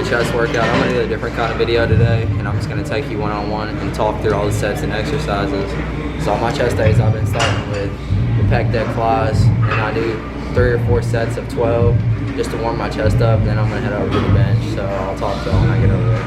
chest workout. I'm going to do a different kind of video today, and I'm just going to take you one-on-one and talk through all the sets and exercises. So on my chest days, I've been starting with the pec deck flies, and I do 3 or 4 sets of 12 just to warm my chest up. Then I'm going to head over to the bench, so I'll talk to y'all when I get over there.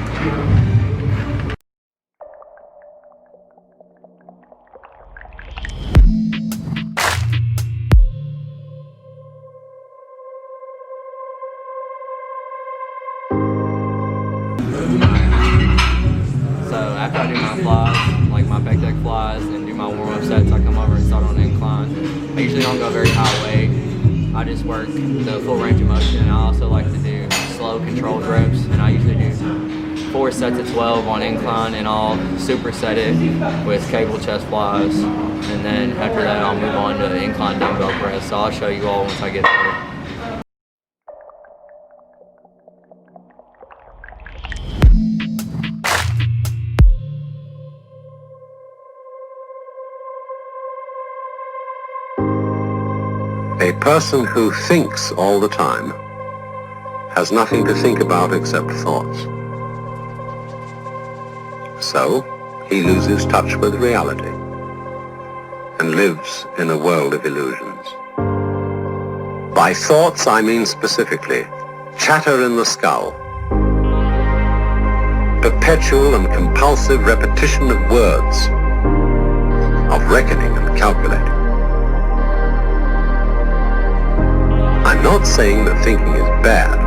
So after I do my flies, like my pec deck flies, and do my warm-up sets, I come over and start on the incline. I usually don't go very high weight. I just work the full range of motion. I also like to do slow controlled reps, and I usually do 4 sets of 12 on incline, and I'll superset it with cable chest flies. And then after that, I'll move on to incline dumbbell press. So I'll show you all once I get there. A person who thinks all the time has nothing to think about except thoughts. So, he loses touch with reality and lives in a world of illusions. By thoughts, I mean specifically chatter in the skull, perpetual and compulsive repetition of words, of reckoning and calculating. I'm not saying that thinking is bad.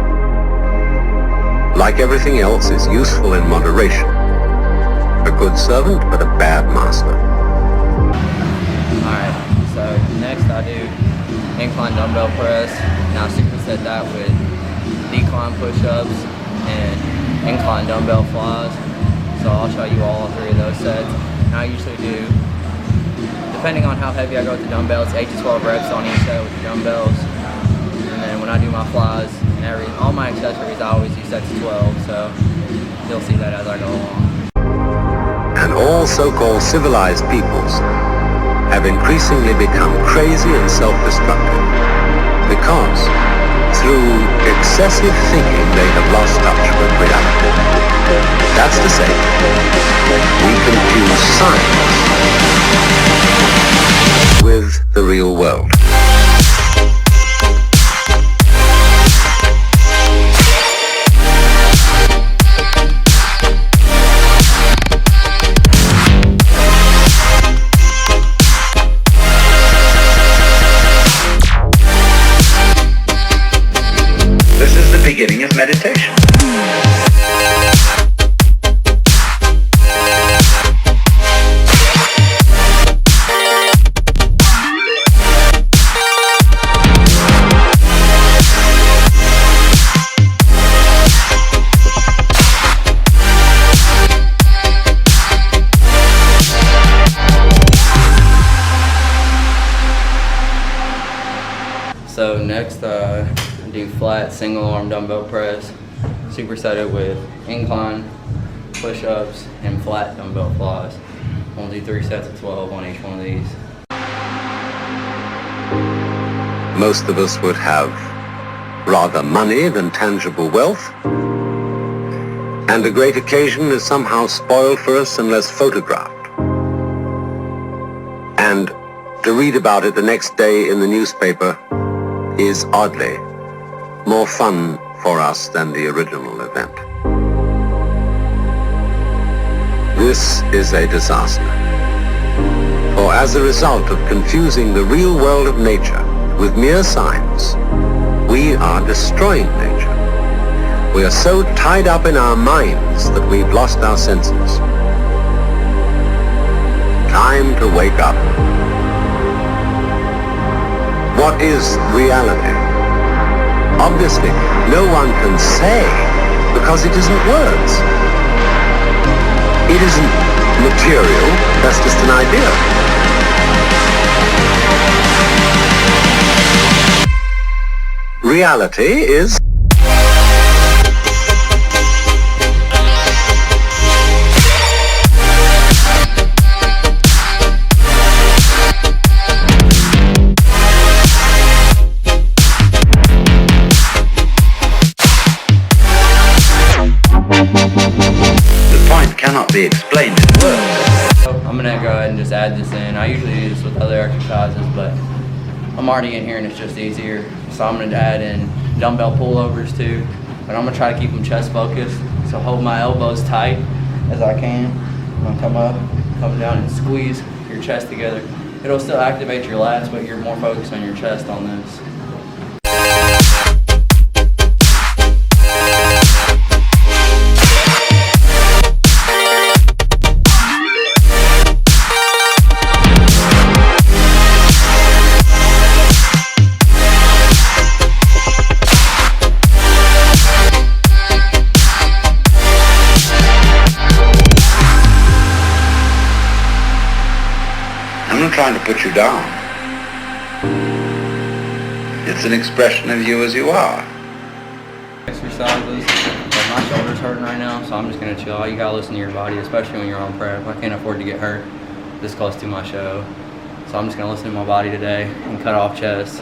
Like everything else, is useful in moderation. A good servant, but a bad master. Alright, so next I do incline dumbbell press, and I'll superset that with decline push-ups and incline dumbbell flies. So I'll show you all 3 of those sets. And I usually do, depending on how heavy I go with the dumbbells, 8 to 12 reps on each set with the dumbbells. And when I do my flies and all my accessories, I always do sets of 12, so you'll see that as I go along. And all so-called civilized peoples have increasingly become crazy and self-destructive because through excessive thinking they have lost touch with reality. That's to say, we confuse science with the real world. Beginning of meditation. So next, do flat single arm dumbbell press, superset it with incline push-ups and flat dumbbell flies. We'll do 3 sets of 12 on each one of these. Most of us would have rather money than tangible wealth, and a great occasion is somehow spoiled for us unless photographed. And to read about it the next day in the newspaper is oddly more fun for us than the original event. This is a disaster. For as a result of confusing the real world of nature with mere science, we are destroying nature. We are so tied up in our minds that we've lost our senses. Time to wake up. What is reality? Obviously, no one can say because it isn't words. It isn't material, that's just an idea. Reality is cannot be explained in words. So I'm gonna go ahead and just add this in. I usually do this with other exercises, but I'm already in here and it's just easier. So I'm gonna add in dumbbell pullovers too, but I'm gonna try to keep them chest focused. So hold my elbows tight as I can. I'm gonna come up, come down and squeeze your chest together. It'll still activate your lats, but you're more focused on your chest on this. I'm not trying to put you down. It's an expression of you as you are. Exercises, but my shoulder's hurting right now, so I'm just gonna chill. You gotta listen to your body, especially when you're on prep. I can't afford to get hurt this close to my show. So I'm just gonna listen to my body today and cut off chest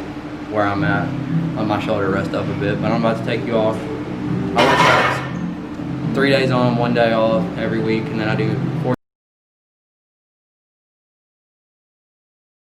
where I'm at. Let my shoulder rest up a bit, but I'm about to take you off. I work out 3 days on, 1 day off every week, and then I do 4